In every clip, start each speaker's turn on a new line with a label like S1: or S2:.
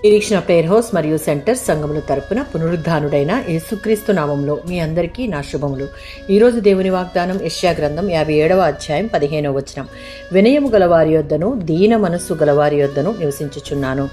S1: నిరీక్షణ prayer house మరియు centre సంఘముల తరపున పునరుద్ధానుడైన యేసుక్రీస్తు నామంలో మీ అందరికీ నా శుభములు. ఈరోజు దేవుని వాగ్దానం యెషయా గ్రంథం 57వ అధ్యాయం 15వ వచనం. వినయము గలవారి యొద్దను దీన మనస్సు గలవారి యొద్దను నివసించుచున్నాను.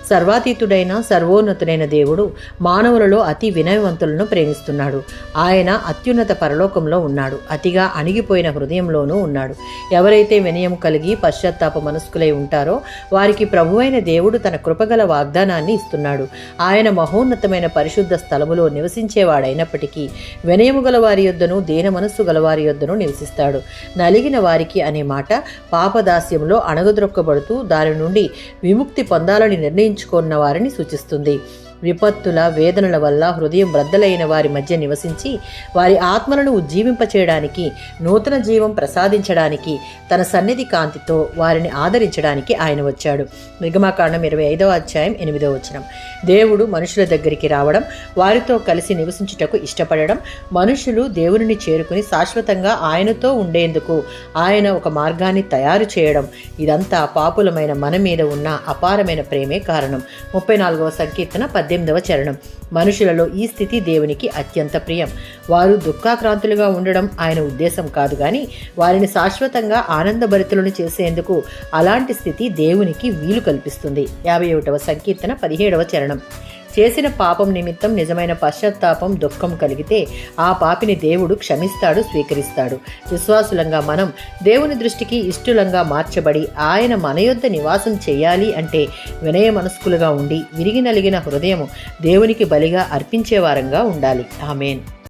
S1: సర్వాతీతుడైన సర్వోన్నతుడైన దేవుడు మానవులలో అతి వినయవంతులను ప్రేమిస్తున్నాడు. ఆయన అత్యున్నత పరలోకంలో ఉన్నాడు. అతిగా అణిగిపోయిన హృదయంలోనూ ఉన్నాడు. ఎవరైతే వినయము కలిగి పశ్చాత్తాప మనస్కులై ఉంటారో వారికి ప్రభువైన దేవుడు తన కృపగల వాగ్దానాన్ని ఇస్తున్నాడు. ఆయన మహోన్నతమైన పరిశుద్ధ స్థలములో నివసించేవాడైనప్పటికీ వినయము గల వారి యొద్దను దీన మనస్సు గలవారి యొద్దను నివసిస్తాడు. నలిగిన వారికి అనే మాట పాపదాస్యంలో అణగద్రొక్కబడుతూ దాని నుండి విముక్తి పొందాలని నిర్ణయించుకున్న వారిని సూచిస్తుంది. విపత్తుల వేదనల వల్ల హృదయం బ్రద్దలైన వారి మధ్య నివసించి వారి ఆత్మలను ఉజ్జీవింపచేయడానికి, నూతన జీవం ప్రసాదించడానికి, తన సన్నిధి కాంతితో వారిని ఆదరించడానికి ఆయన వచ్చాడు. నిర్గమాకాండం 25వ అధ్యాయం 8వ వచనం. దేవుడు మనుషుల దగ్గరికి రావడం, వారితో కలిసి నివసించుటకు ఇష్టపడడం, మనుషులు దేవునిని చేరుకుని శాశ్వతంగా ఆయనతో ఉండేందుకు ఆయన ఒక మార్గాన్ని తయారు చేయడం, ఇదంతా పాపులమైన మన మీద ఉన్న అపారమైన ప్రేమే కారణం. 34వ సంకీర్తన 18వ చరణం. మనుషులలో ఈ స్థితి దేవునికి అత్యంత ప్రియం. వారు దుఃఖాక్రాంతులుగా ఉండడం ఆయన ఉద్దేశం కాదు, కానీ వారిని శాశ్వతంగా ఆనందభరితులను చేసేందుకు అలాంటి స్థితి దేవునికి వీలు కల్పిస్తుంది. 51వ సంకీర్తన 17వ చరణం. చేసిన పాపం నిమిత్తం నిజమైన పశ్చాత్తాపం, దుఃఖం కలిగితే ఆ పాపిని దేవుడు క్షమిస్తాడు, స్వీకరిస్తాడు. విశ్వాసులంగా మనం దేవుని దృష్టికి ఇష్టలంగా మార్చబడి ఆయన మన యొద్ద నివాసం చేయాలి అంటే వినయ మనస్కులుగా ఉండి విరిగి నలిగిన హృదయము దేవునికి బలిగా అర్పించే వారంగా ఉండాలి. ఆమేన్.